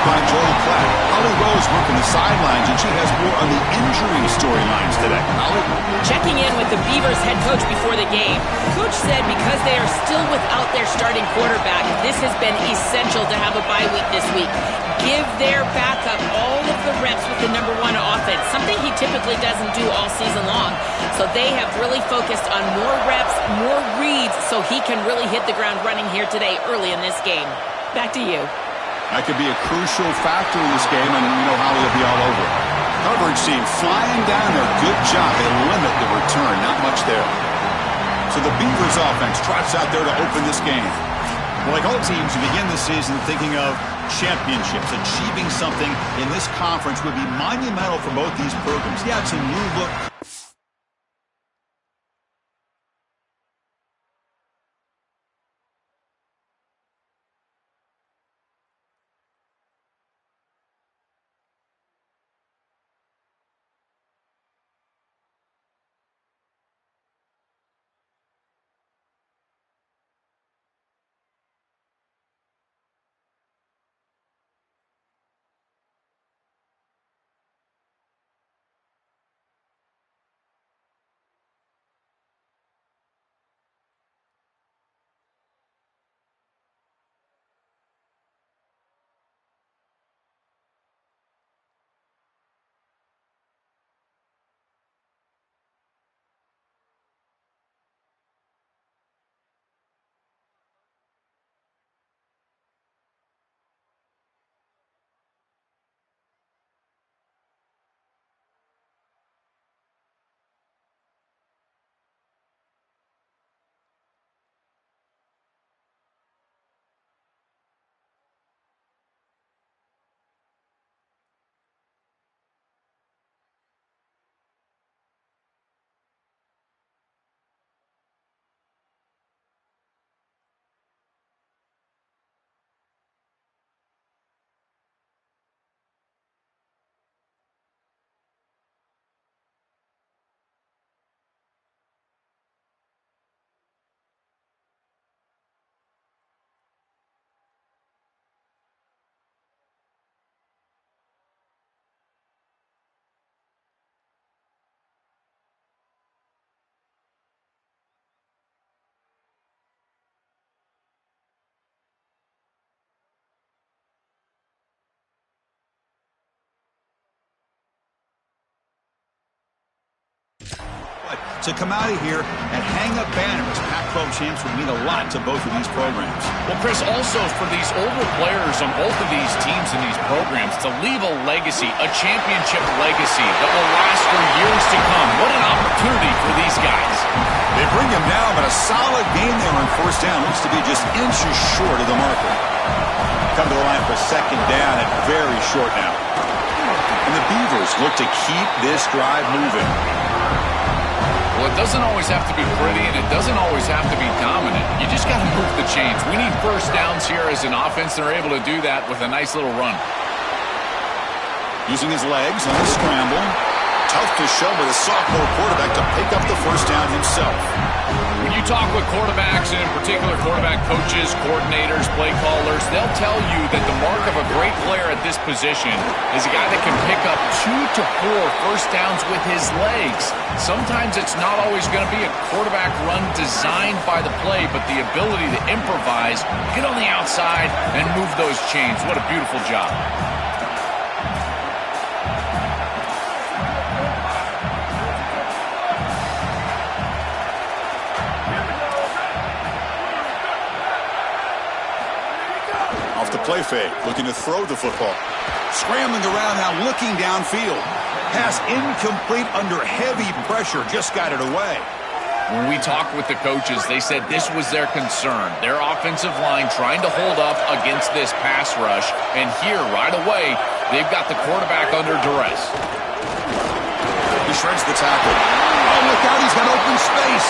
by Joel Platt. Holly Rose working the sidelines, and she has more on the injury storylines today. Holly? Checking in with the Beavers head coach before the game. Coach said because they are still without their starting quarterback, this has been essential to have a bye week this week. Give their backup all of the reps with the #1 offense, something he typically doesn't do all season long. So they have really focused on more reps, more reads, so he can really hit the ground running here today early in this game. Back to you. That could be a crucial factor in this game, and you know Holly will be all over it. Coverage team flying down there. Good job. They limit the return. Not much there. So the Beavers offense trots out there to open this game. Well, like all teams, you begin this season thinking of championships. Achieving something in this conference would be monumental for both these programs. Yeah, it's a new look. To come out of here and hang up banners. Pac-12 champs would mean a lot to both of these programs. Well, Chris, also for these older players on both of these teams and these programs to leave a legacy, a championship legacy that will last for years to come. What an opportunity for these guys. They bring him down, but a solid game there on first down. Looks to be just inches short of the marker. Come to the line for second down and very short now. And the Beavers look to keep this drive moving. Well, it doesn't always have to be pretty, and it doesn't always have to be dominant. You just got to move the chains. We need first downs here as an offense. They're able to do that with a nice little run. Using his legs on the scramble. Tough to show with a sophomore quarterback to pick up the first down himself. When you talk with quarterbacks, and in particular quarterback coaches, coordinators, play callers, they'll tell you that the mark of a great player at this position is a guy that can pick up 2 to 4 first downs with his legs. Sometimes it's not always going to be a quarterback run designed by the play, but the ability to improvise, get on the outside, and move those chains. What a beautiful job. Play fake, looking to throw the football. Scrambling around now, looking downfield. Pass incomplete under heavy pressure, just got it away. When we talked with the coaches, they said this was their concern. Their offensive line trying to hold up against this pass rush. And here, right away, they've got the quarterback under duress. He shreds the tackle. Oh, look out, he's got open space.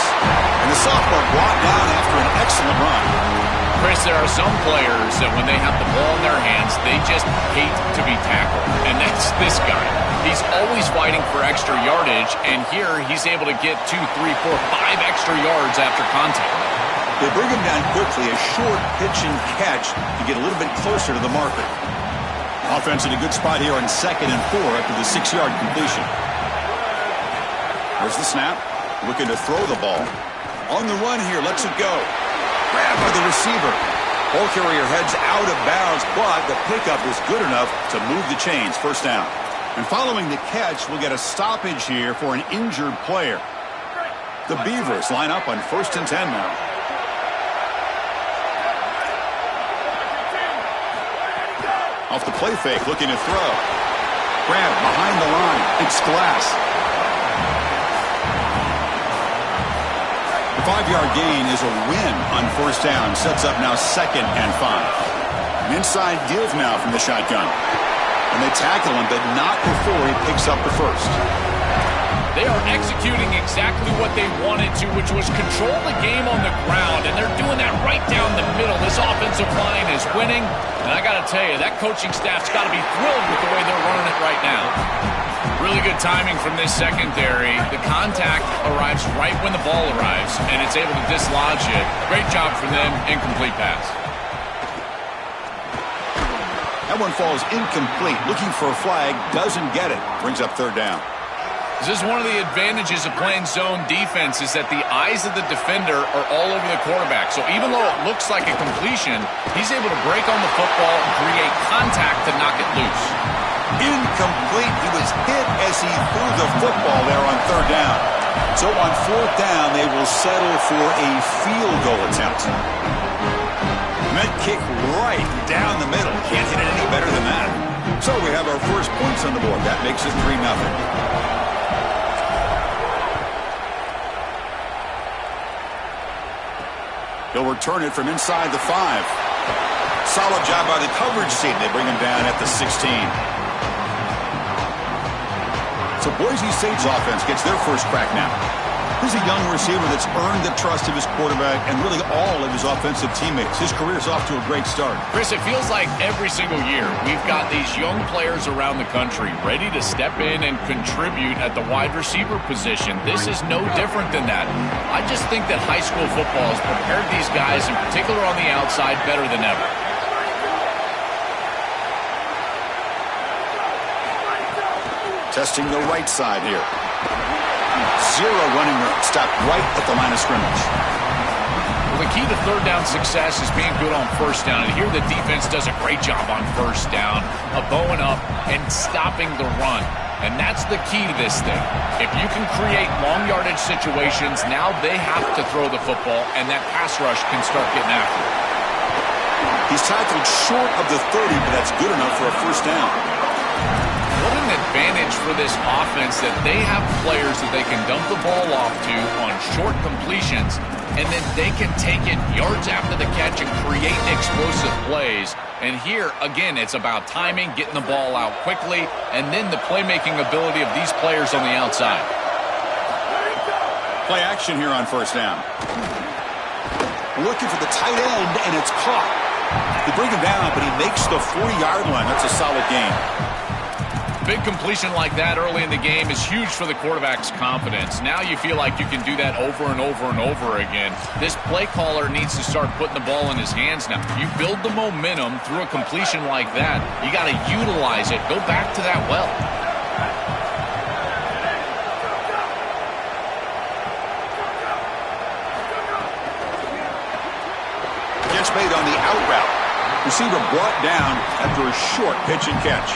And the sophomore brought down after an excellent run. Chris, there are some players that when they have the ball in their hands, they just hate to be tackled. And that's this guy. He's always fighting for extra yardage, and here he's able to get 2, 3, 4, 5 extra yards after contact. They bring him down quickly, a short pitch and catch to get a little bit closer to the marker. Offense in a good spot here on 2nd and 4 after the 6-yard completion. There's the snap. Looking to throw the ball. On the run here, lets it go. Grabbed by the receiver. Ball carrier heads out of bounds, but the pickup is good enough to move the chains. First down. And following the catch, we'll get a stoppage here for an injured player. The Beavers line up on 1st and 10 now. Off the play fake, looking to throw. Grab behind the line. It's Glass. The 5-yard gain is a win on 1st down. Sets up now 2nd and 5. An inside give now from the shotgun. And they tackle him, but not before he picks up the first. They are executing exactly what they wanted to, which was control the game on the ground, and they're doing that right down the middle. This offensive line is winning, and I got to tell you, that coaching staff's got to be thrilled with the way they're running it right now. Really good timing from this secondary. The contact arrives right when the ball arrives, and it's able to dislodge it. Great job from them. Incomplete pass. That one falls incomplete. Looking for a flag, doesn't get it. Brings up 3rd down. This is one of the advantages of playing zone defense is that the eyes of the defender are all over the quarterback. So even though it looks like a completion, he's able to break on the football and create contact to knock it loose. Incomplete. He was hit as he threw the football there on 3rd down. So on 4th down, they will settle for a field goal attempt. Meant kick right down the middle. Can't hit it any better than that. So we have our first points on the board. That makes it 3-0. He'll return it from inside the 5. Solid job by the coverage team. They bring him down at the 16. So Boise State's offense gets their first crack now. He's a young receiver that's earned the trust of his quarterback and really all of his offensive teammates. His career's off to a great start. Chris, it feels like every single year we've got these young players around the country ready to step in and contribute at the wide receiver position. This is no different than that. I just think that high school football has prepared these guys, in particular on the outside, better than ever. Testing the right side here. Zero running room. Stopped right at the line of scrimmage. Well, the key to 3rd down success is being good on 1st down. And here the defense does a great job on 1st down of bowing up and stopping the run. And that's the key to this thing. If you can create long yardage situations, now they have to throw the football, and that pass rush can start getting after it. He's tackled short of the 30, but that's good enough for a 1st down. What an advantage for this offense that they have players that they can dump the ball off to on short completions, and then they can take it yards after the catch and create explosive plays. And here, again, it's about timing, getting the ball out quickly, and then the playmaking ability of these players on the outside. Play action here on 1st down. Looking for the tight end, and it's caught. They bring him down, but he makes the 40-yard line. That's a solid gain. Big completion like that early in the game is huge for the quarterback's confidence. Now you feel like you can do that over and over and over again. This play caller needs to start putting the ball in his hands now. You build the momentum through a completion like that. You got to utilize it. Go back to that well. Catch made on the out route. Receiver brought down after a short pitch and catch.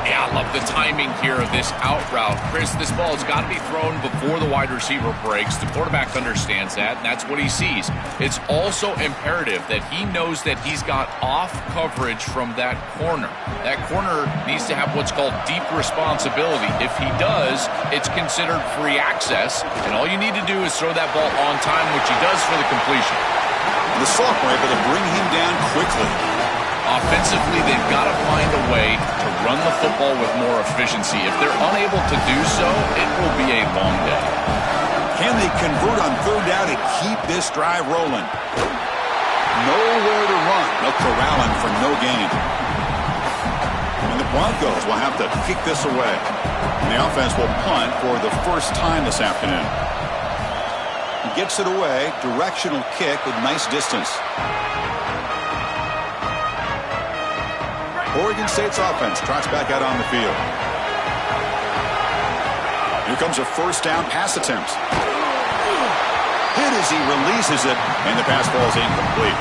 Yeah, I love the timing here of this out route. Chris, this ball has got to be thrown before the wide receiver breaks. The quarterback understands that, and that's what he sees. It's also imperative that he knows that he's got off coverage from that corner. That corner needs to have what's called deep responsibility. If he does, it's considered free access, and all you need to do is throw that ball on time, which he does for the completion. The sophomore able to bring him down quickly. Offensively, they've got to find a way to run the football with more efficiency. If they're unable to do so, it will be a long day. Can they convert on 3rd down to keep this drive rolling? Nowhere to run. They'll corral him for no gain. And the Broncos will have to kick this away. And the offense will punt for the first time this afternoon. He gets it away. Directional kick with nice distance. Oregon State's offense trots back out on the field. Here comes a first down pass attempt. Hit as he releases it, and the pass falls incomplete.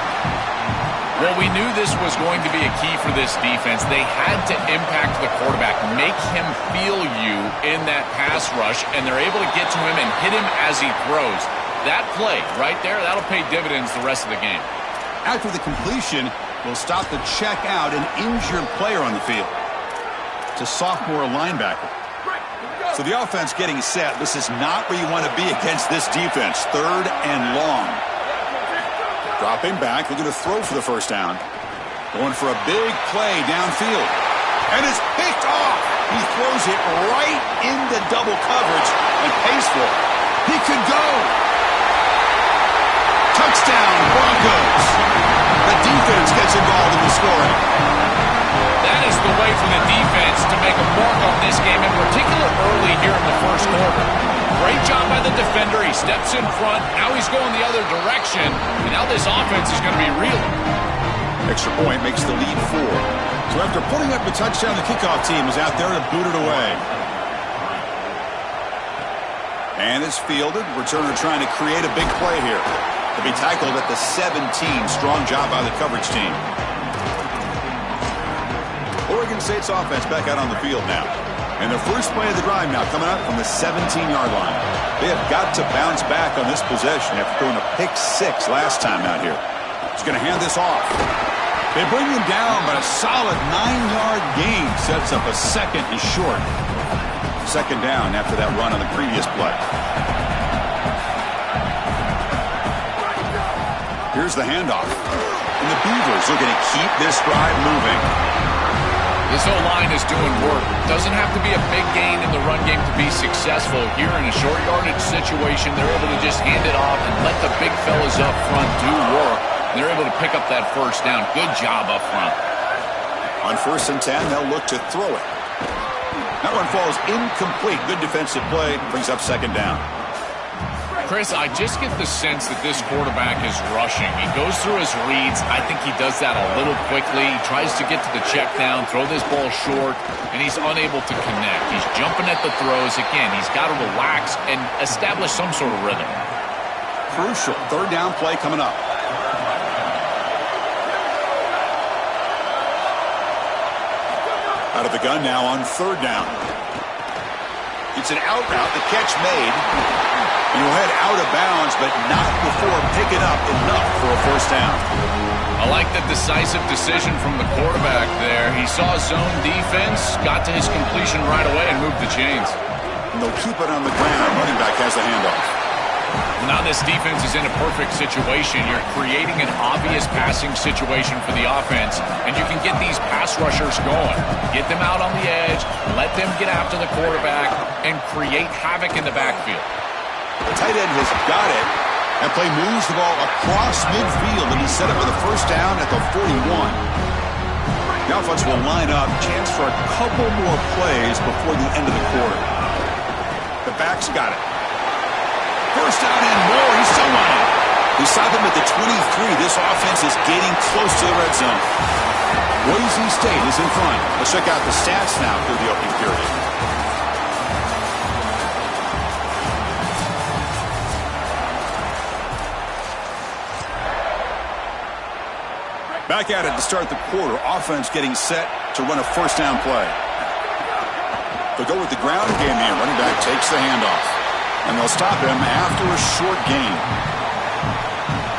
Well, we knew this was going to be a key for this defense. They had to impact the quarterback, make him feel you in that pass rush, and they're able to get to him and hit him as he throws. That play right there, that'll pay dividends the rest of the game. After the completion, we'll stop the check out an injured player on the field. It's a sophomore linebacker. So the offense getting set. This is not where you want to be against this defense. 3rd and long. Dropping back, looking to throw for the first down. Going for a big play downfield. And it's picked off. He throws it right into double coverage and pays for it. He could go. Touchdown, Broncos. The defense gets involved in the scoring. That is the way for the defense to make a mark on this game, in particular early here in the first quarter. Great job by the defender. He steps in front. Now he's going the other direction. And now this offense is going to be reeling. Extra point makes the lead 4. So after putting up the touchdown, the kickoff team is out there to boot it away. And it's fielded. Returner trying to create a big play here. To be tackled at the 17. Strong job by the coverage team. Oregon State's offense back out on the field now. And their first play of the drive now coming up from the 17-yard line. They have got to bounce back on this possession after throwing a pick 6 last time out here. He's going to hand this off. They bring him down, but a solid 9-yard gain sets up a second and short. Second down after that run on the previous play. Here's the handoff. And the Beavers are going to keep this drive moving. This O-line is doing work. Doesn't have to be a big gain in the run game to be successful. Here in a short yardage situation, they're able to just hand it off and let the big fellas up front do work. And they're able to pick up that first down. Good job up front. On 1st and 10, they'll look to throw it. That one falls incomplete. Good defensive play. Brings up second down. Chris, I just get the sense that this quarterback is rushing. He goes through his reads. I think he does that a little quickly. He tries to get to the check down, throw this ball short, and he's unable to connect. He's jumping at the throws. Again, he's got to relax and establish some sort of rhythm. Crucial 3rd down play coming up. Out of the gun now on 3rd down. It's an out route. The catch made. And he'll head out of bounds, but not before picking up enough for a first down. I like the decisive decision from the quarterback there. He saw zone defense, got to his completion right away, and moved the chains. And they'll keep it on the ground. Running back has the handoff. Now this defense is in a perfect situation. You're creating an obvious passing situation for the offense, and you can get these pass rushers going. Get them out on the edge, let them get after the quarterback, and create havoc in the backfield. The tight end has got it. That play moves the ball across midfield, and he's set up for the first down at the 41. The offense will line up. Chance for a couple more plays before the end of the quarter. The back's got it. First down and more. He's still running. We saw them at the 23. This offense is getting close to the red zone. Boise State is in front. Let's check out the stats now through the opening period. Back at it to start the quarter. Offense getting set to run a first down play. They'll go with the ground game here. Running back takes the handoff. And they'll stop him after a short gain.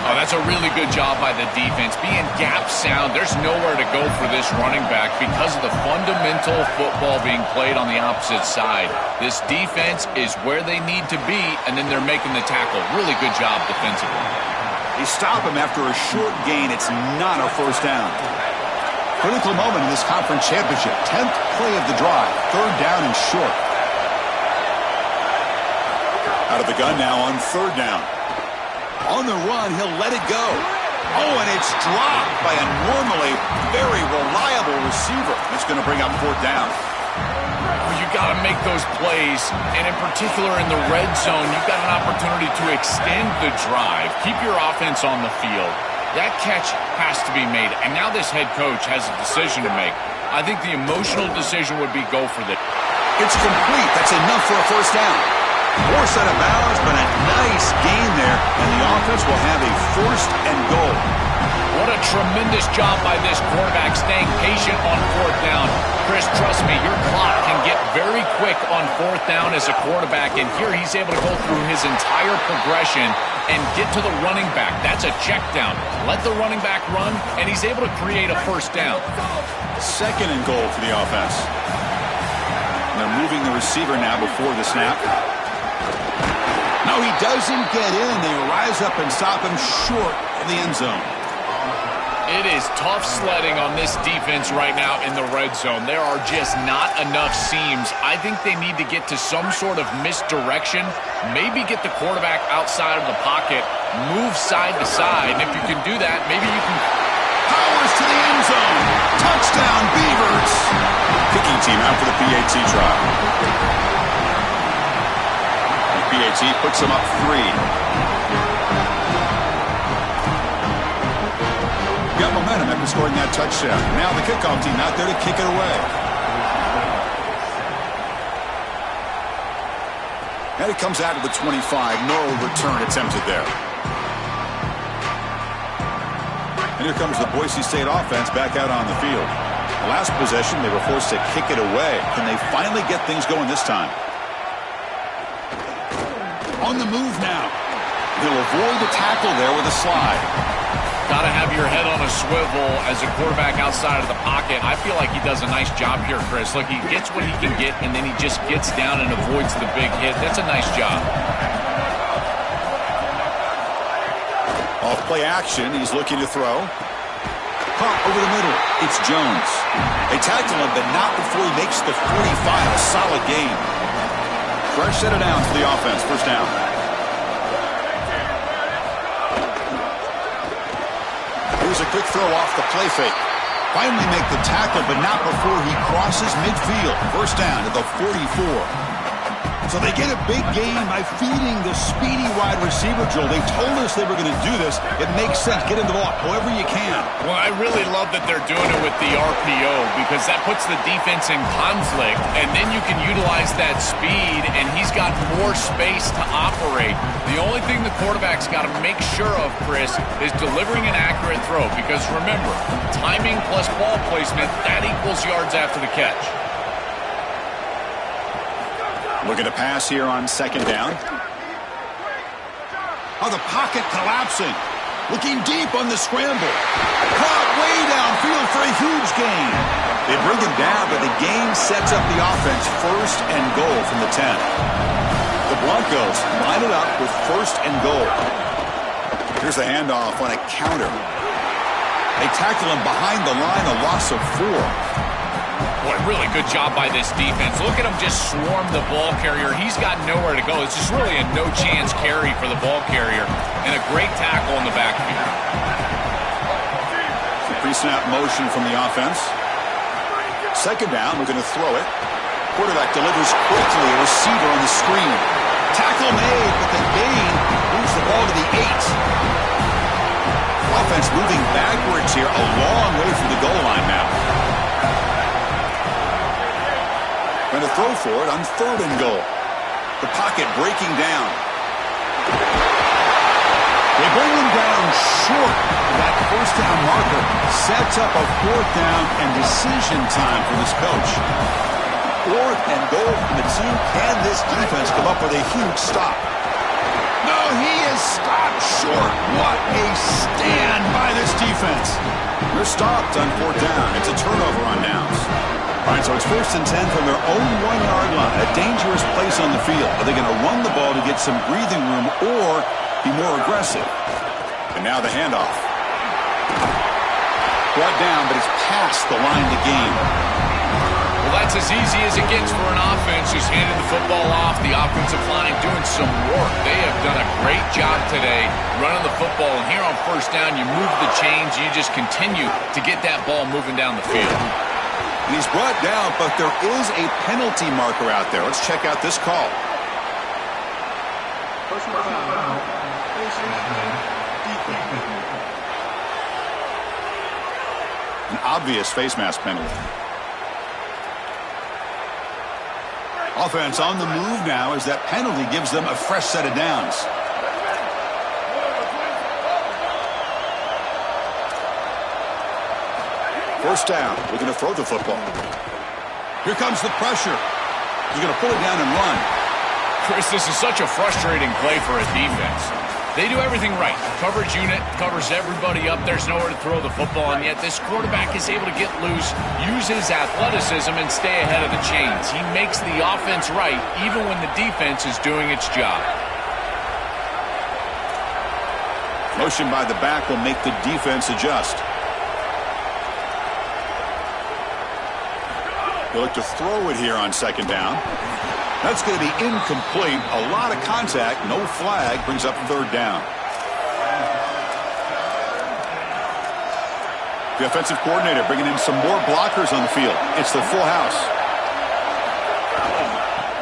Oh, that's a really good job by the defense. Being gap sound, there's nowhere to go for this running back because of the fundamental football being played on the opposite side. This defense is where they need to be, and then they're making the tackle. Really good job defensively. They stop him after a short gain. It's not a first down. Critical moment in this conference championship. 10th play of the drive. 3rd down and short. Out of the gun now on 3rd down. On the run, he'll let it go. Oh, and it's dropped by a normally very reliable receiver. It's going to bring up 4th down. You got to make those plays, and in particular in the red zone, you've got an opportunity to extend the drive, keep your offense on the field. That catch has to be made, and now this head coach has a decision to make. I think the emotional decision would be go for this. It's complete. That's enough for a first down. Forced out of bounds, but a nice gain there, and the offense will have a first and goal. What a tremendous job by this quarterback staying patient on fourth down. Chris, trust me, your clock can get very quick on fourth down as a quarterback, and here he's able to go through his entire progression and get to the running back. That's a check down. Let the running back run, and he's able to create a first down. Second and goal for the offense. They're moving the receiver now before the snap. No, he doesn't get in. They rise up and stop him short of the end zone. It is tough sledding on this defense right now in the red zone. There are just not enough seams. I think they need to get to some sort of misdirection, maybe get the quarterback outside of the pocket, move side to side, and if you can do that, maybe you can... Powers to the end zone. Touchdown, Beavers. Kicking team out for the PAT try. The PAT puts them up 3. Got momentum after scoring that touchdown. Now the kickoff team out there to kick it away. And it comes out to the 25. No return attempted there. And here comes the Boise State offense back out on the field. The last possession, they were forced to kick it away. Can they finally get things going this time? On the move now. They'll avoid the tackle there with a slide. Got to have your head on a swivel as a quarterback outside of the pocket. I feel like he does a nice job here, Chris. Look, he gets what he can get, and then he just gets down and avoids the big hit. That's a nice job. Off play action, he's looking to throw. Pop over the middle. It's Jones. They tackle him, but not before he makes the 45. A solid gain. Fresh set of downs for the offense. First down. Here's a quick throw off the play fake. Finally make the tackle, but not before he crosses midfield. First down at the 44. So they get a big gain by feeding the speedy wide receiver drill. They told us they were going to do this. It makes sense. Get in the ball however you can. Well, I really love that they're doing it with the RPO because that puts the defense in conflict, and then you can utilize that speed, and he's got more space to operate. The only thing the quarterback's got to make sure of, Chris, is delivering an accurate throw because, remember, timing plus ball placement, that equals yards after the catch. Looking to pass here on second down. Oh, the pocket collapsing. Looking deep on the scramble. Caught way downfield for a huge gain. They bring him down, but the gain sets up the offense. First and goal from the 10. The Broncos line it up with first and goal. Here's the handoff on a counter. They tackle him behind the line, a loss of 4. Boy, really good job by this defense. Look at him just swarm the ball carrier. He's got nowhere to go. It's just really a no-chance carry for the ball carrier. And a great tackle in the backfield. Pre-snap motion from the offense. Second down, we're going to throw it. Quarterback delivers quickly. A receiver on the screen. Tackle made, but the gain moves the ball to the 8. Offense moving backwards here. A long way from the goal line now. Going to throw for it on third and goal. The pocket breaking down. They bring him down short. That first down marker sets up a fourth down and decision time for this coach. Fourth and goal from the 2. Can this defense come up with a huge stop? No, he is stopped short. What a stand by this defense. They're stopped on fourth down. It's a turnover on downs. All right, so it's first and 10 from their own 1-yard line. A dangerous place on the field. Are they going to run the ball to get some breathing room or be more aggressive? And now the handoff. Brought down, but it's past the line to gain. Well, that's as easy as it gets for an offense. Just handing the football off. The offensive line doing some work. They have done a great job today running the football. And here on first down, you move the chains. You just continue to get that ball moving down the field. And he's brought down, but there is a penalty marker out there. Let's check out this call. An obvious face mask penalty. Offense on the move now as that penalty gives them a fresh set of downs. First down. We're going to throw the football. Here comes the pressure. He's going to pull it down and run. Chris, this is such a frustrating play for a defense. They do everything right. Coverage unit covers everybody up. There's nowhere to throw the football, and yet this quarterback is able to get loose, use his athleticism, and stay ahead of the chains. He makes the offense right, even when the defense is doing its job. Motion by the back will make the defense adjust. They'll look to throw it here on second down. That's going to be incomplete. A lot of contact. No flag. Brings up third down. The offensive coordinator bringing in some more blockers on the field. It's the full house.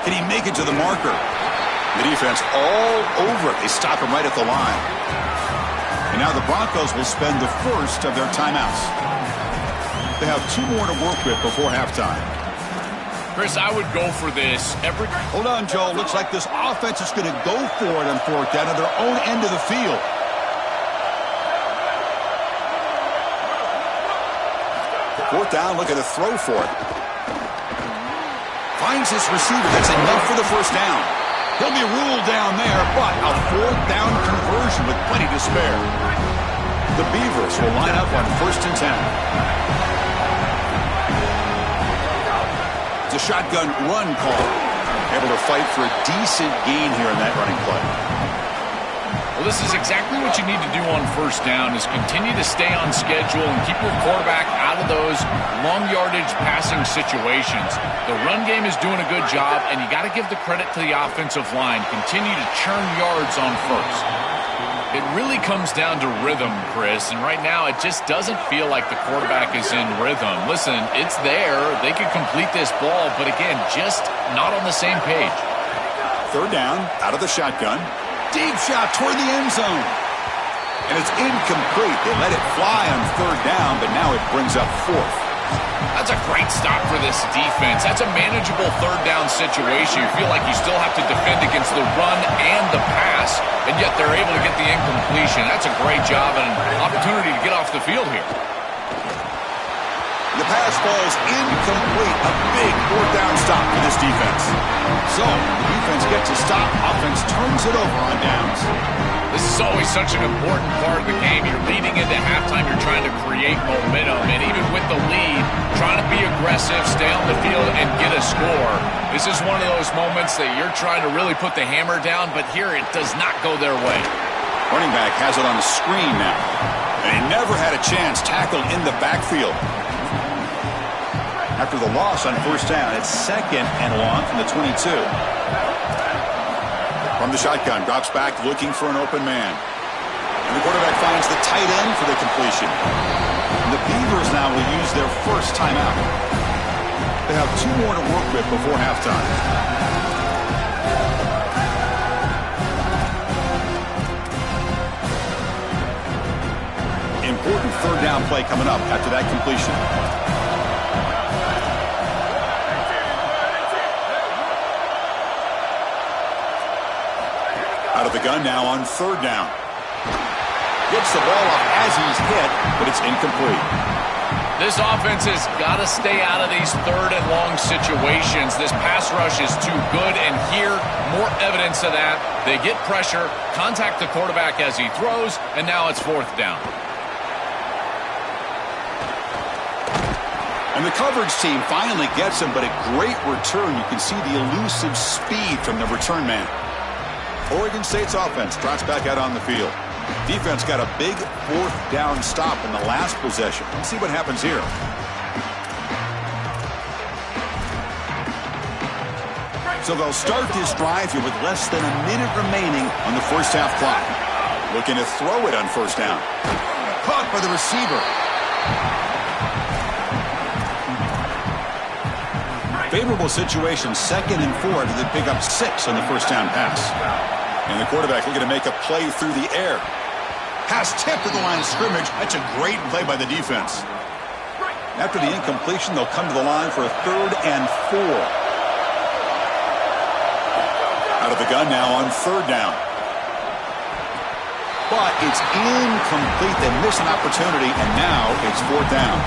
Can he make it to the marker? The defense all over it. They stop him right at the line. And now the Broncos will spend the first of their timeouts. They have 2 more to work with before halftime. Chris, I would go for this. Hold on, Joe. Looks like this offense is going to go for it on fourth down at their own end of the field. Fourth down, look at a throw for it. Finds his receiver. That's enough for the first down. He'll be ruled down there, but a fourth down conversion with plenty to spare. The Beavers will line up on 1st and 10. A shotgun run call. Able to fight for a decent gain here in that running play. Well, this is exactly what you need to do on first down is continue to stay on schedule and keep your quarterback out of those long yardage passing situations. The run game is doing a good job, and you got to give the credit to the offensive line. Continue to churn yards on first. It really comes down to rhythm, Chris, and right now it just doesn't feel like the quarterback is in rhythm. Listen, it's there. They could complete this ball, but again, just not on the same page. Third down, out of the shotgun. Deep shot toward the end zone. And it's incomplete. They let it fly on third down, but now it brings up fourth. That's a great stop for this defense. That's a manageable third down situation. You feel like you still have to defend against the run and the pass, and yet they're able to get the incompletion. That's a great job and an opportunity to get off the field here. The pass falls incomplete. A big fourth down stop for this defense. So, the defense gets a stop. Offense turns it over on downs. This is always such an important part of the game. You're leading into halftime. You're trying to create momentum. And even with the lead, trying to be aggressive, stay on the field, and get a score. This is one of those moments that you're trying to really put the hammer down, but here it does not go their way. Running back has it on the screen now. And he never had a chance tackled in the backfield. After the loss on first down, it's 2nd and long from the 22. From the shotgun, drops back looking for an open man. And the quarterback finds the tight end for the completion. And the Beavers now will use their first timeout. They have 2 more to work with before halftime. Important third down play coming up after that completion. Out of the gun now on third down. Gets the ball up as he's hit, but it's incomplete. This offense has got to stay out of these third and long situations. This pass rush is too good, and here, more evidence of that. They get pressure, contact the quarterback as he throws, and now it's fourth down. And the coverage team finally gets him, but a great return. You can see the elusive speed from the return man. Oregon State's offense trots back out on the field. Defense got a big fourth down stop in the last possession. Let's see what happens here. So they'll start this drive here with less than a minute remaining on the first half clock. Looking to throw it on first down. Caught by the receiver. Favorable situation, 2nd and 4, to pick up 6 on the first down pass. And the quarterback looking to make a play through the air. Pass tipped to the line of scrimmage. That's a great play by the defense. After the incompletion, they'll come to the line for a 3rd and 4. Out of the gun now on 3rd down. But it's incomplete. They miss an opportunity, and now it's 4th down.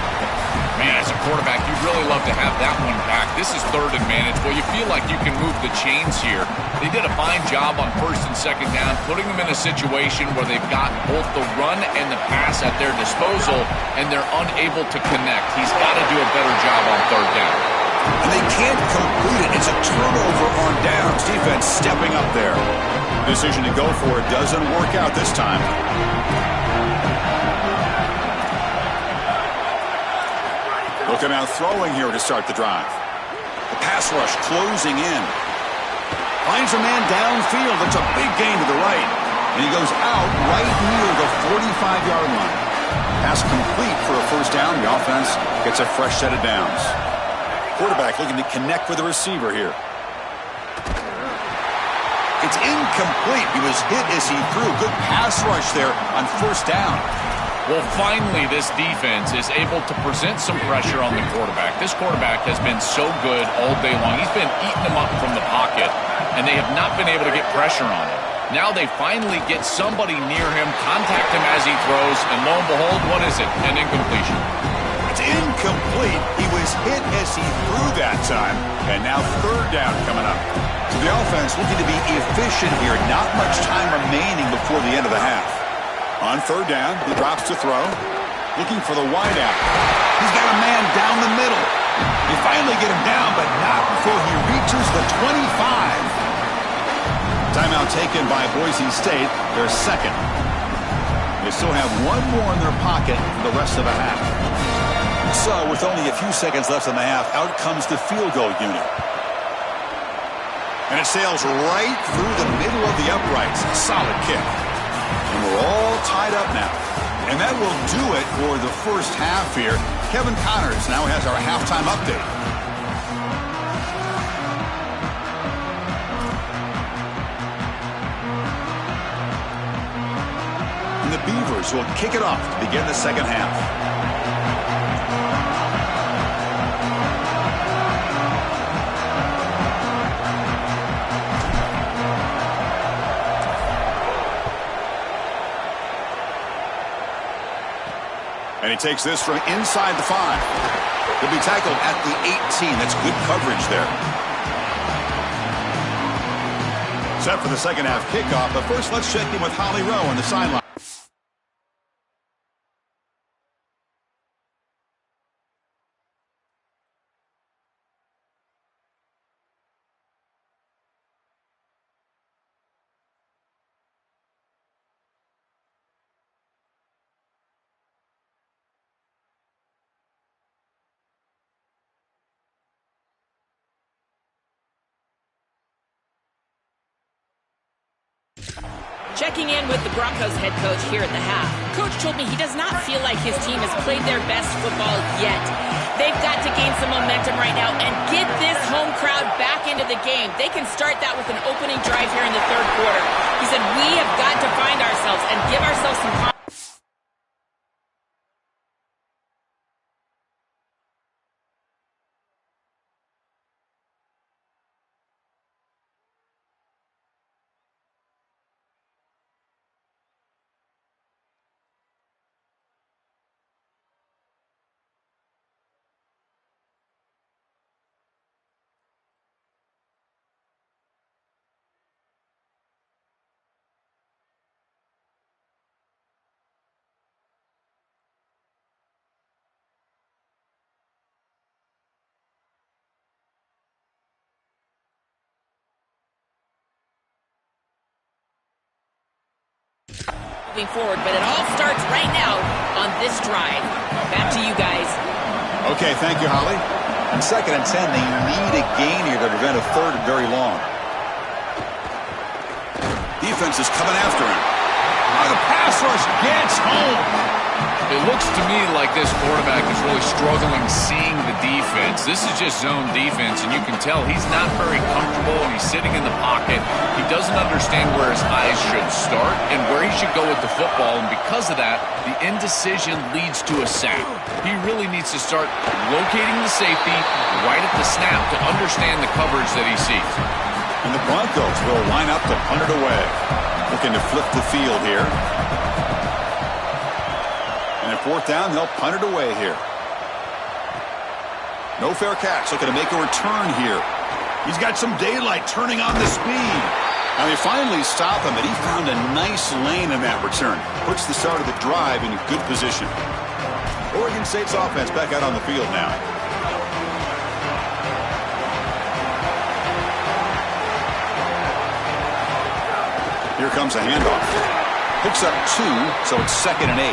Man, as a quarterback, you'd really love to have that one back. This is 3rd and manageable. You feel like you can move the chains here. They did a fine job on 1st and 2nd down, putting them in a situation where they've got both the run and the pass at their disposal, and they're unable to connect. He's got to do a better job on 3rd down. And they can't complete it. It's a turnover on downs. Defense stepping up there. Decision to go for it doesn't work out this time. Looking out throwing here to start the drive. The pass rush closing in. Finds a man downfield. It's a big gain to the right. And he goes out right near the 45-yard line. Pass complete for a 1st down. The offense gets a fresh set of downs. Quarterback looking to connect with the receiver here. It's incomplete. He was hit as he threw. Good pass rush there on 1st down. Well, finally, this defense is able to present some pressure on the quarterback. This quarterback has been so good all day long. He's been eating them up from the pocket, and they have not been able to get pressure on him. Now they finally get somebody near him, contact him as he throws, and lo and behold, what is it? An incompletion. It's incomplete. He was hit as he threw that time, and now 3rd down coming up. So the offense looking to be efficient here. Not much time remaining before the end of the half. On 3rd down, he drops to throw. Looking for the wideout. He's got a man down the middle. They finally get him down, but not before he reaches the 25. Timeout taken by Boise State, their 2nd. They still have one more in their pocket for the rest of the half. So, with only a few seconds left in the half, out comes the field goal unit. And it sails right through the middle of the uprights. Solid kick. And we're all tied up now. And that will do it for the 1st half here. Kevin Connors now has our halftime update. And the Beavers will kick it off to begin the 2nd half. And he takes this from inside the 5. He'll be tackled at the 18. That's good coverage there. Set for the 2nd half kickoff. But first, let's check in with Holly Rowe on the sideline. Checking in with the Broncos head coach here at the half. Coach told me he does not feel like his team has played their best football yet. They've got to gain some momentum right now and get this home crowd back into the game. They can start that with an opening drive here in the 3rd quarter. He said, we have got to find ourselves and give ourselves some confidence. Moving forward, but it all starts right now on this drive. Back to you guys. Okay, thank you, Holly. On 2nd and 10, they need a gain here to prevent a 3rd and very long. Defense is coming after him. Oh, the pass rush gets home. It looks to me like this quarterback is really struggling seeing the defense. This is just zone defense, and you can tell he's not very comfortable, and he's sitting in the pocket. He doesn't understand where his eyes should start and where he should go with the football, and because of that, the indecision leads to a sack. He really needs to start locating the safety right at the snap to understand the coverage that he sees. And the Broncos will line up to punt it away. Looking to flip the field here. And at fourth down, they'll punt it away here. No fair catch. Looking to make a return here. He's got some daylight turning on the speed. Now they finally stop him, and he found a nice lane in that return. Puts the start of the drive in good position. Oregon State's offense back out on the field now. Here comes a handoff. Picks up 2, so it's 2nd and 8.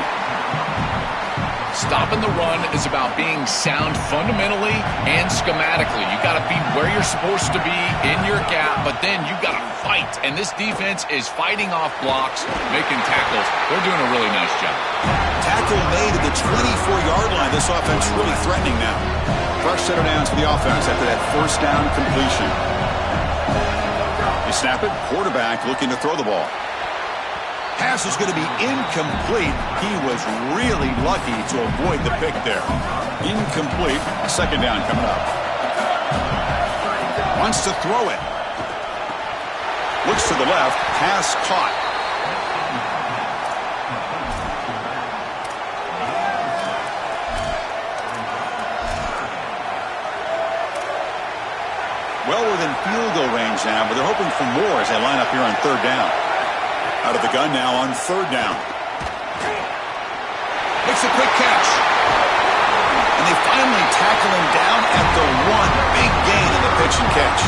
Stopping the run is about being sound fundamentally and schematically. You got to be where you're supposed to be in your gap, but then you got to fight. And this defense is fighting off blocks, making tackles. They're doing a really nice job. Tackle made at the 24-yard line. This offense really threatening now. Fresh set of downs for the offense after that first down completion. They snap it. Quarterback looking to throw the ball. Pass is going to be incomplete. He was really lucky to avoid the pick there. Incomplete. 2nd down coming up. Wants to throw it. Looks to the left. Pass caught. Well within field goal range now, but they're hoping for more as they line up here on 3rd down. Out of the gun now on 3rd down. Makes a quick catch. And they finally tackle him down at the 1. Big gain in the pitch and catch.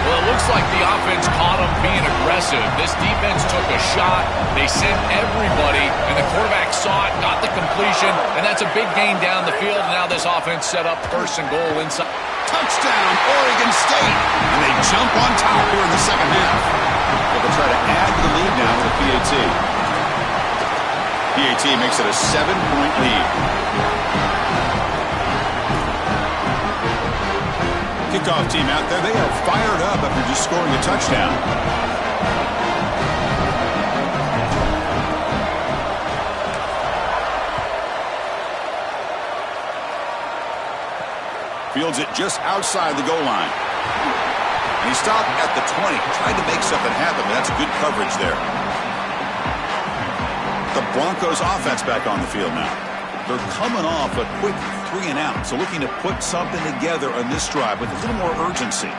Well, it looks like the offense caught him being aggressive. This defense took a shot. They sent everybody, and the quarterback saw it, got the completion, and that's a big gain down the field. Now this offense set up 1st and goal inside. Touchdown, Oregon State. And they jump on top here in the 2nd half. They'll try to add to the lead now with a PAT. PAT makes it a 7-point lead. Kickoff team out there. They are fired up after just scoring a touchdown. Fields it just outside the goal line. And he stopped at the 20. Tried to make something happen, but that's good coverage there. The Broncos offense back on the field now. They're coming off a quick 3 and out, so looking to put something together on this drive with a little more urgency.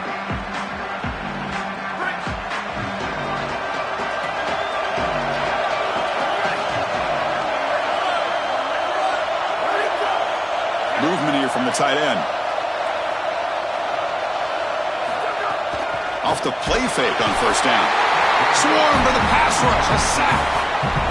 Movement here from the tight end. Off the play fake on 1st down. Swarm for the pass rush. A sack.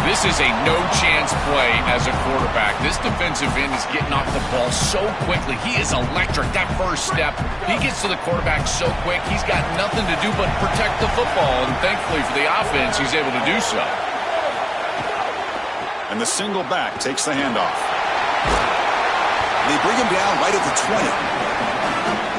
This is a no-chance play as a quarterback. This defensive end is getting off the ball so quickly. He is electric. That first step, he gets to the quarterback so quick, he's got nothing to do but protect the football. And thankfully for the offense, he's able to do so. And the single back takes the handoff. They bring him down right at the 20.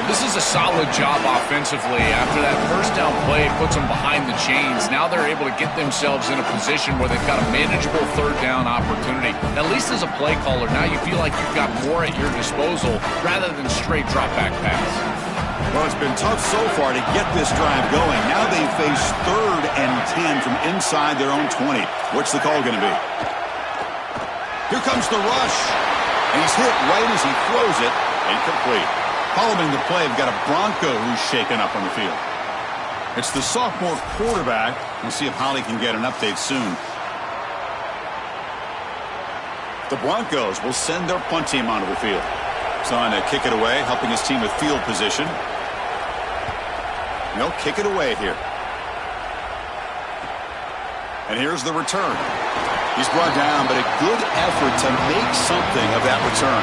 This is a solid job offensively. After that first down play, it puts them behind the chains. Now they're able to get themselves in a position where they've got a manageable 3rd down opportunity. At least as a play caller, now you feel like you've got more at your disposal rather than straight drop-back pass. Well, it's been tough so far to get this drive going. Now they face 3rd and 10 from inside their own 20. What's the call going to be? Here comes the rush. And he's hit right as he throws it. Incomplete. Following the play, we've got a Bronco who's shaken up on the field. It's the sophomore quarterback. We'll see if Holly can get an update soon. The Broncos will send their punt team onto the field. He's on to kick it away, helping his team with field position. They'll kick it away here. And here's the return. He's brought down, but a good effort to make something of that return.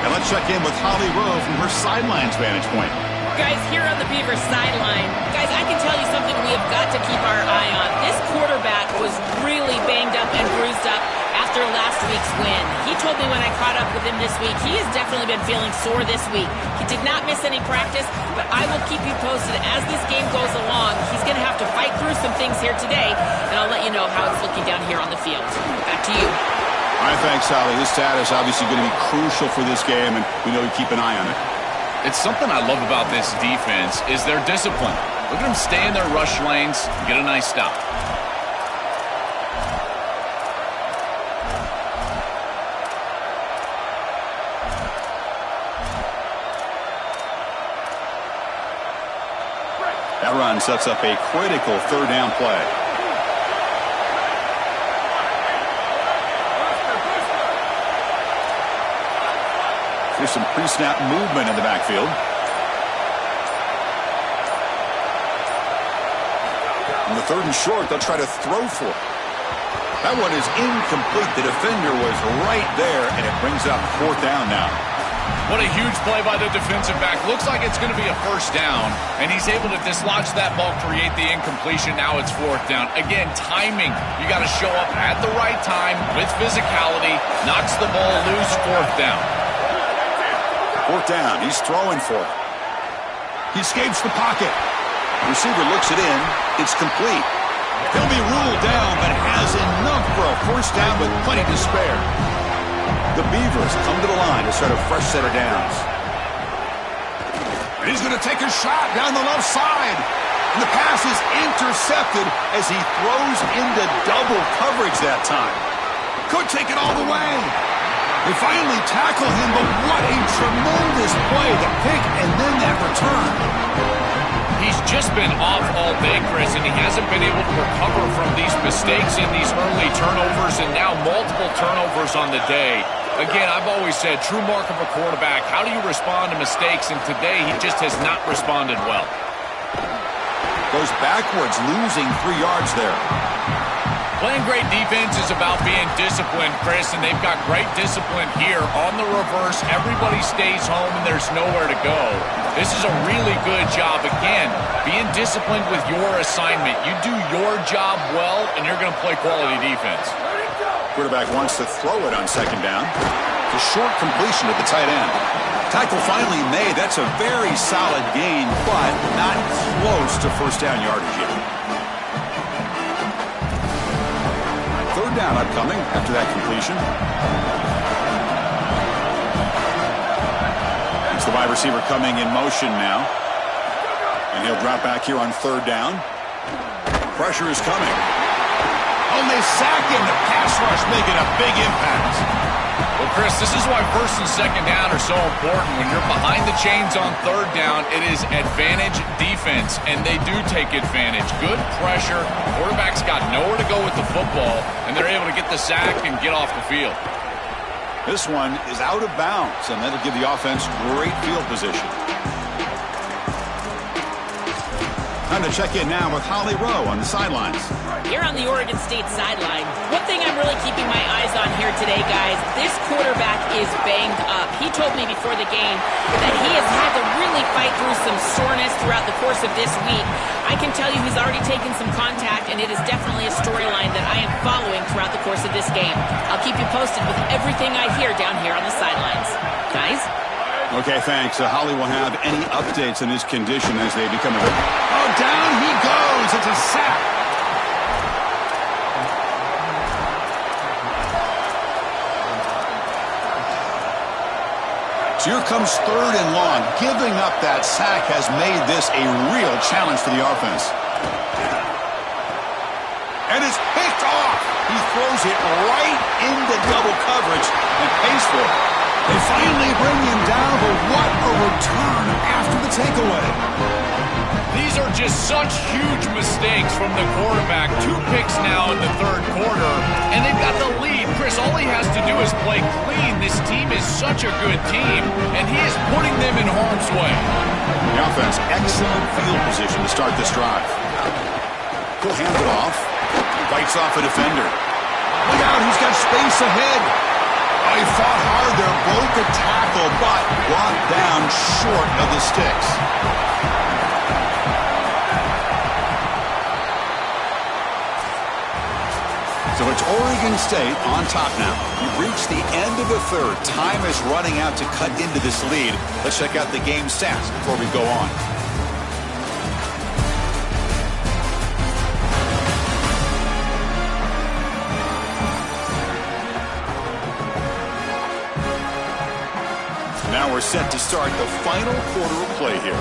And let's check in with Holly Rowe from her sidelines vantage point. Guys, here on the Beavers sideline, guys, I can tell you something we have got to keep our eye on. This quarterback was really banged up and bruised up after last week's win. He told me when I caught up with him this week, he has definitely been feeling sore this week. He did not miss any practice, but I will keep you posted as this game goes along. He's going to have to fight through some things here today, and I'll let you know how it's looking down here on the field. Back to you. All right, thanks, Sally. His status obviously going to be crucial for this game, and we know you keep an eye on it. It's something I love about this defense is their discipline. Look at them stay in their rush lanes, get a nice stop. That run sets up a critical third down play. There's some pre-snap movement in the backfield. On the 3rd and short, they'll try to throw for it. That one is incomplete. The defender was right there, and it brings up 4th down now. What a huge play by the defensive back. Looks like it's going to be a 1st down, and he's able to dislodge that ball, create the incompletion. Now it's 4th down. Again, timing. You got to show up at the right time with physicality. Knocks the ball loose, 4th down. 4th down. He's throwing for it. He escapes the pocket. The receiver looks it in. It's complete. He'll be ruled down, but has enough for a 1st down with plenty to spare. The Beavers come to the line to start a fresh set of downs. And he's going to take a shot down the left side. And the pass is intercepted as he throws into double coverage that time. Could take it all the way. They finally tackle him, but what a tremendous play. The pick and then that return. He's just been off all day, Chris, and he hasn't been able to recover from these mistakes in these early turnovers and now multiple turnovers on the day. Again, I've always said, true mark of a quarterback, how do you respond to mistakes? And today, he just has not responded well. Goes backwards, losing 3 yards there. Playing great defense is about being disciplined, Chris, and they've got great discipline here. On the reverse, everybody stays home and there's nowhere to go. This is a really good job. Again, being disciplined with your assignment. You do your job well, and you're going to play quality defense. Quarterback wants to throw it on 2nd down. It's a short completion to the tight end. Tackle finally made. That's a very solid gain, but not close to 1st down yardage yet. 3rd down upcoming after that completion. It's the wide receiver coming in motion now. And he'll drop back here on 3rd down. Pressure is coming. Oh, they sack him. The pass rush making a big impact. Well, Chris, this is why 1st and 2nd down are so important. When you're behind the chains on 3rd down, it is advantage defense, and they do take advantage. Good pressure. Quarterback's got nowhere to go with the football, and they're able to get the sack and get off the field. This one is out of bounds, and that'll give the offense great field position. Time to check in now with Holly Rowe on the sidelines. Here on the Oregon State sideline, one thing I'm really keeping my eyes on here today, guys, this quarterback is banged up. He told me before the game that he has had to really fight through some soreness throughout the course of this week. I can tell you he's already taken some contact, and it is definitely a storyline that I am following throughout the course of this game. I'll keep you posted with everything I hear down here on the sidelines. Guys? Okay, thanks. Holly will have any updates on his condition as they become available. Oh, down he goes. It's a sack. So here comes 3rd and long. Giving up that sack has made this a real challenge for the offense. And it's picked off. He throws it right into double coverage and pays for it. They finally bring him down, but what a return after the takeaway. These are just such huge mistakes from the quarterback. 2 picks now in the 3rd quarter, and they've got the lead. Chris, all he has to do is play clean. This team is such a good team, and he is putting them in harm's way. The offense, excellent field position to start this drive. He'll hand it off. Bites off a defender. Look out, he's got space ahead. Oh, he fought hard there, broke a tackle, but brought down short of the sticks. So it's Oregon State on top now. We've reached the end of the third. Time is running out to cut into this lead. Let's check out the game stats before we go on. Now we're set to start the final quarter of play here.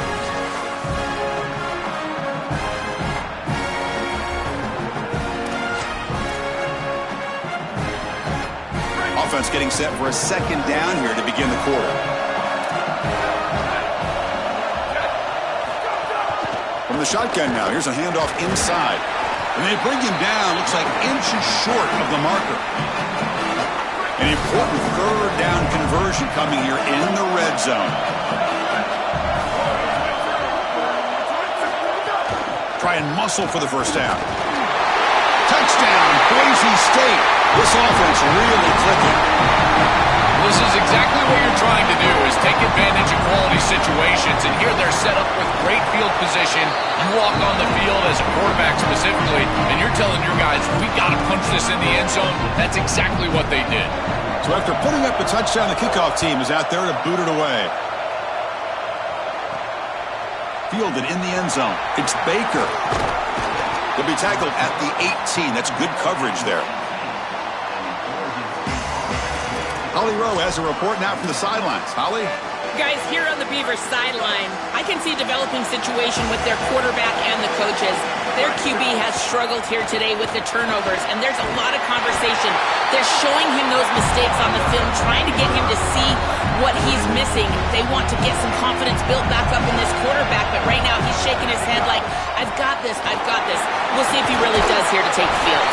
Offense getting set for a second down here to begin the quarter. From the shotgun now, here's a handoff inside. And they bring him down, looks like inches short of the marker. An important third down conversion coming here in the red zone. Try and muscle for the first down. Touchdown, Boise State. This offense really clicking. This is exactly what you're trying to do, is take advantage of quality situations. And here they're set up with great field position. You walk on the field as a quarterback specifically, and you're telling your guys, we got to punch this in the end zone. That's exactly what they did. So after putting up a touchdown, the kickoff team is out there to boot it away. Fielded in the end zone. It's Baker. He'll be tackled at the 18. That's good coverage there. Holly Rowe has a report now from the sidelines. Holly? Guys, here on the Beavers sideline, I can see a developing situation with their quarterback and the coaches. Their QB has struggled here today with the turnovers, and there's a lot of conversation. They're showing him those mistakes on the film, trying to get him to see what he's missing. They want to get some confidence built back up in this quarterback, but right now he's shaking his head like, I've got this, I've got this. We'll see if he really does here to take the field.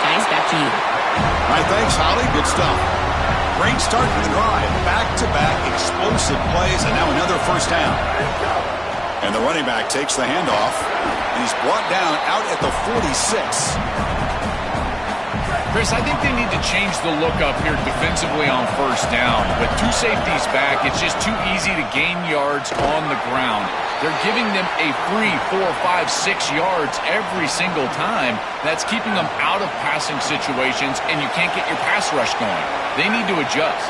Guys, back to you. All right, thanks, Holly. Good stuff. Great start for the drive. Back-to-back explosive plays, and now another first down. And the running back takes the handoff, and he's brought down out at the 46. Chris, I think they need to change the look up here defensively on first down. With two safeties back, it's just too easy to gain yards on the ground. They're giving them a free 4, 5, 6 yards every single time. That's keeping them out of passing situations, and you can't get your pass rush going. They need to adjust.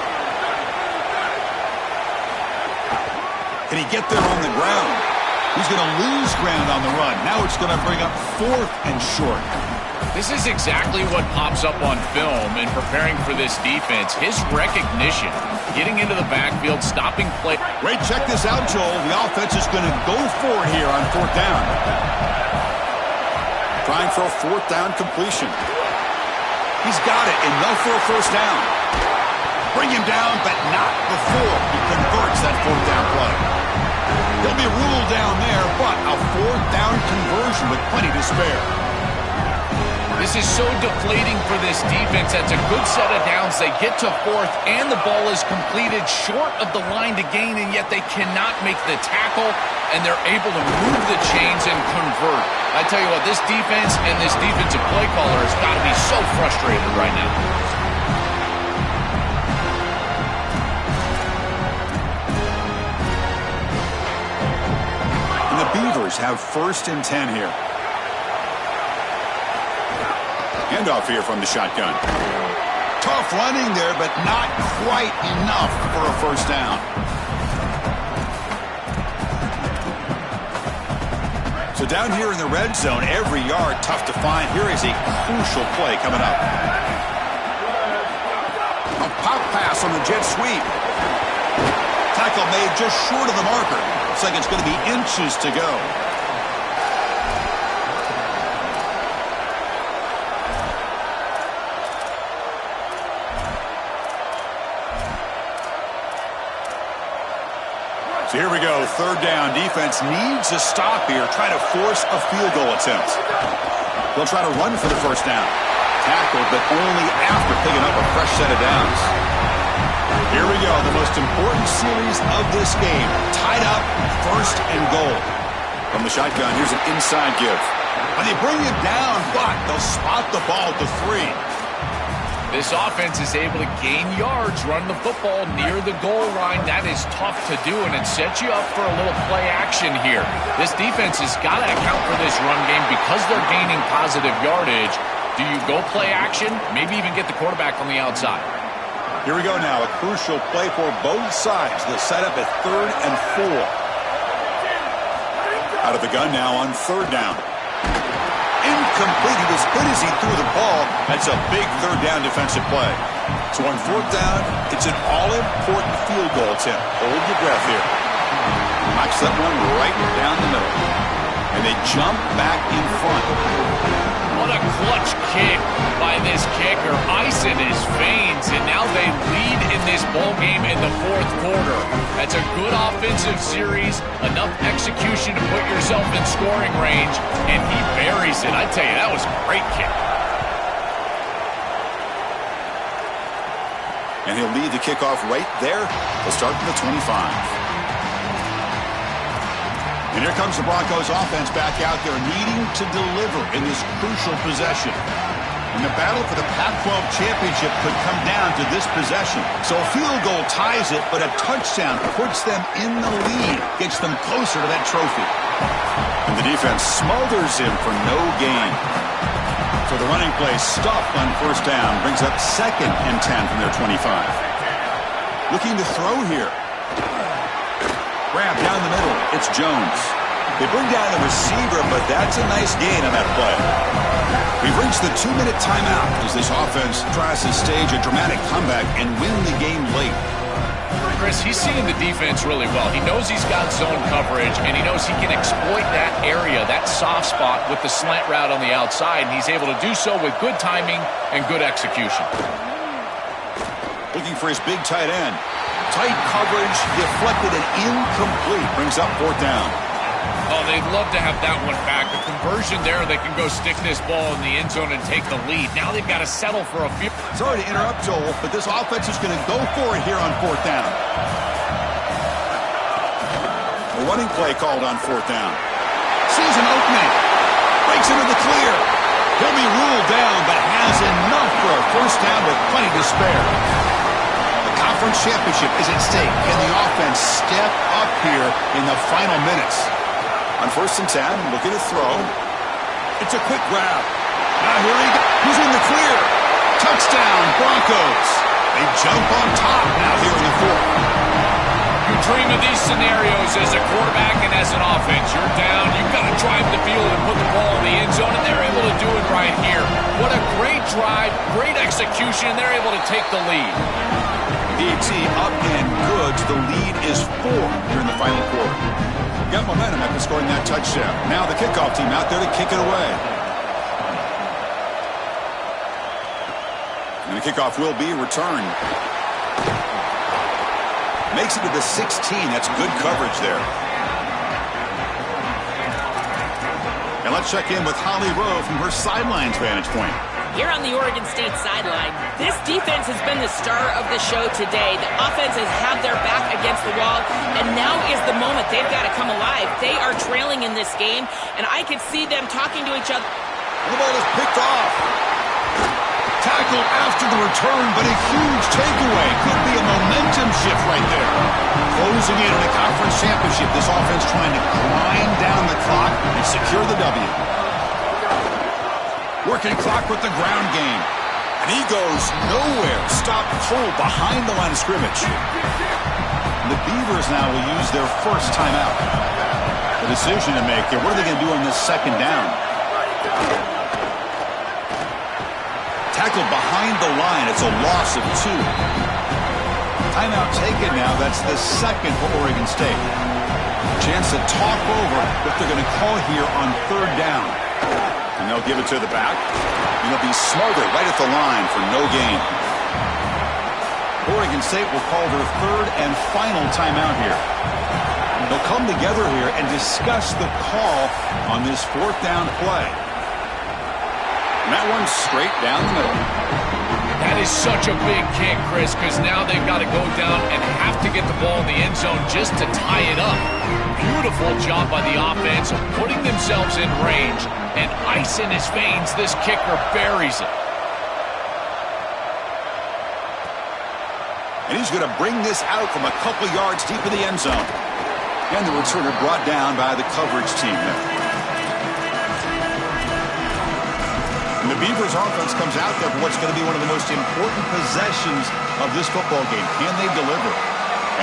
Can he get there on the ground? He's going to lose ground on the run. Now it's going to bring up 4th and short. This is exactly what pops up on film in preparing for this defense. His recognition, getting into the backfield, stopping play. Great, check this out, Joel. The offense is going to go for it here on 4th down. Trying for a 4th down completion. He's got it, enough for a first down. Bring him down, but not before he converts that 4th down play. He'll be ruled down there, but a 4th down conversion with plenty to spare. This is so deflating for this defense. That's a good set of downs. They get to 4th, and the ball is completed short of the line to gain, and yet they cannot make the tackle, and they're able to move the chains and convert. I tell you what, this defense and this defensive play caller has got to be so frustrated right now. And the Beavers have 1st and 10 here. Handoff here from the shotgun. Tough running there, but not quite enough for a first down. So down here in the red zone, every yard tough to find. Here is a crucial play coming up. A pop pass on the jet sweep. Tackle made just short of the marker. Looks like it's going to be inches to go. So here we go, 3rd down. Defense needs a stop here, trying to force a field goal attempt. They'll try to run for the first down. Tackled, but only after picking up a fresh set of downs. Here we go, the most important series of this game. Tied up, 1st and goal. From the shotgun, here's an inside give. And they bring him down, but they'll spot the ball at the 3. This offense is able to gain yards, run the football near the goal line. That is tough to do, and it sets you up for a little play action here. This defense has got to account for this run game because they're gaining positive yardage. Do you go play action? Maybe even get the quarterback on the outside. Here we go now. A crucial play for both sides. The setup at 3rd and 4. Out of the gun now on 3rd down. Incomplete. He was good as he threw the ball. That's a big 3rd down defensive play. So on 4th down, it's an all-important field goal attempt. Hold your breath here. Knocks that one right down the middle. And they jump back in front. What a clutch kick by this kicker. Icing his veins, and now they lead in this ball game in the 4th quarter. That's a good offensive series, enough execution to put yourself in scoring range, and he buries it. I tell you, that was a great kick. And he'll lead the kickoff right there. They'll start from the 25. And here comes the Broncos offense back out there needing to deliver in this crucial possession. And the battle for the Pac-12 championship could come down to this possession. So a field goal ties it, but a touchdown puts them in the lead, gets them closer to that trophy. And the defense smothers him for no gain. So the running play stuffed on 1st down brings up 2nd and 10 from their 25. Looking to throw here. Grab down the middle. It's Jones. They bring down the receiver, but that's a nice gain on that play. We've reached the 2-minute timeout as this offense tries to stage a dramatic comeback and win the game late. Chris, he's seeing the defense really well. He knows he's got zone coverage, and he knows he can exploit that area, that soft spot, with the slant route on the outside, and he's able to do so with good timing and good execution. Looking for his big tight end. Tight coverage, deflected and incomplete. Brings up 4th down. Oh, they'd love to have that one back. The conversion there, they can go stick this ball in the end zone and take the lead. Now they've got to settle for a few. Sorry to interrupt, Joel, but this offense is going to go for it here on 4th down. A running play called on 4th down. Sees an opening. Breaks into the clear. He'll be ruled down, but has enough for a 1st down with plenty to spare. Conference championship is at stake. Can the offense step up here in the final minutes? On 1st and 10, looking to throw. It's a quick grab. Now here he goes. He's in the clear. Touchdown, Broncos. They jump on top now here in the 4th. You dream of these scenarios as a quarterback and as an offense. You're down. You've got to drive the field and put the ball in the end zone, and they're able to do it right here. What a great drive, great execution, and they're able to take the lead. DT up and good. The lead is 4 here in the final quarter. Got momentum after scoring that touchdown. Now the kickoff team out there to kick it away. And the kickoff will be returned. Makes it to the 16. That's good coverage there. And let's check in with Holly Rowe from her sidelines vantage point. Here on the Oregon State sideline, this defense has been the star of the show today. The offense has had their back against the wall, and now is the moment they've got to come alive. They are trailing in this game, and I could see them talking to each other. And the ball is picked off. Tackled after the return, but a huge takeaway. Could be a momentum shift right there. Closing in on a conference championship, this offense trying to grind down the clock and secure the W. Working clock with the ground game. And he goes nowhere. Stopped cold behind the line of scrimmage. And the Beavers now will use their 1st timeout. The decision to make here. What are they going to do on this 2nd down? Tackled behind the line. It's a loss of 2. Timeout taken now. That's the 2nd for Oregon State. Chance to talk over what they're going to call here on 3rd down. And they'll give it to the back. And they'll be smothered right at the line for no gain. Oregon State will call their 3rd and final timeout here. They'll come together here and discuss the call on this 4th down play. And that one's straight down the middle. That is such a big kick, Chris, because now they've got to go down and have to get the ball in the end zone just to tie it up. Beautiful job by the offense of putting themselves in range, and ice in his veins. This kicker buries it. And he's going to bring this out from a couple yards deep in the end zone. And the returner brought down by the coverage team there. And the Beavers offense comes out there for what's going to be one of the most important possessions of this football game. Can they deliver?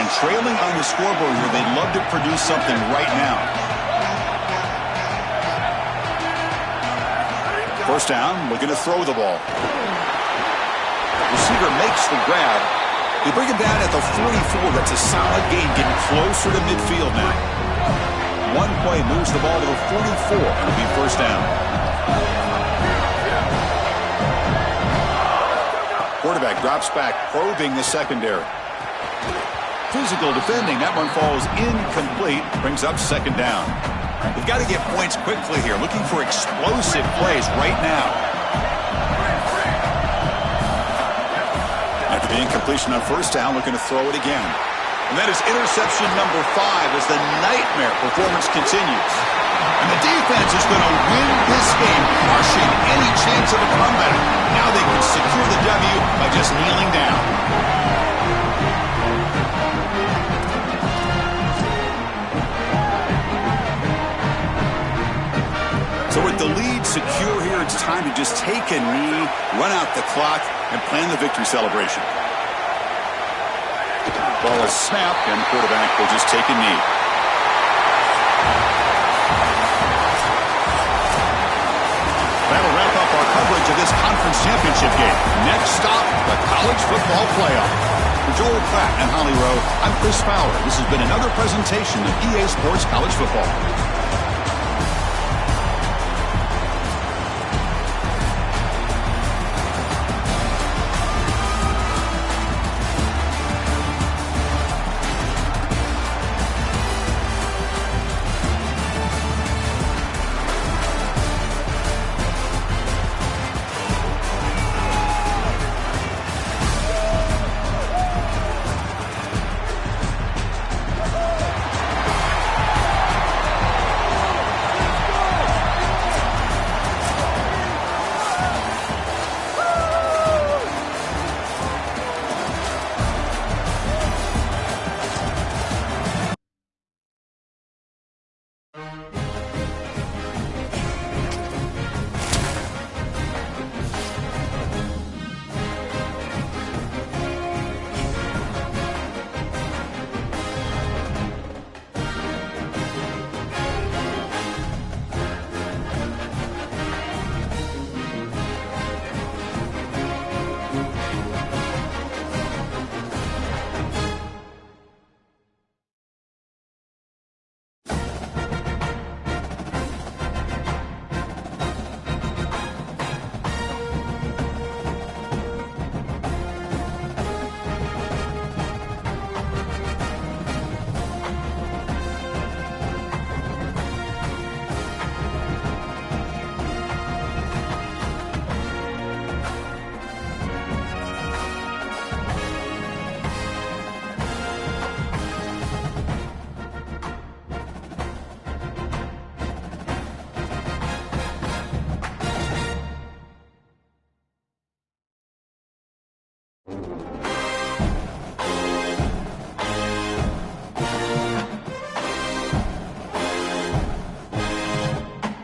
And trailing on the scoreboard here, they'd love to produce something right now. First down, looking to throw the ball. Receiver makes the grab. They bring him down at the 44. That's a solid gain, getting closer to midfield now. One play moves the ball to the 44. It'll be first down. Quarterback drops back, probing the secondary. Physical defending. That one falls incomplete. Brings up second down. They've got to get points quickly here. Looking for explosive plays right now. After the incompletion on first down, looking to throw it again. And that is interception number 5 as the nightmare performance continues. And the defense is going to win this game, crushing any chance of a comeback. Now they can secure the W by just kneeling down. So with the lead secure here, it's time to just take a knee, run out the clock, and plan the victory celebration. Ball is snapped, and the quarterback will just take a knee. That'll wrap up our coverage of this conference championship game. Next stop, the college football playoff. For Joel Pratt and Holly Rowe, I'm Chris Fowler. This has been another presentation of EA Sports College Football.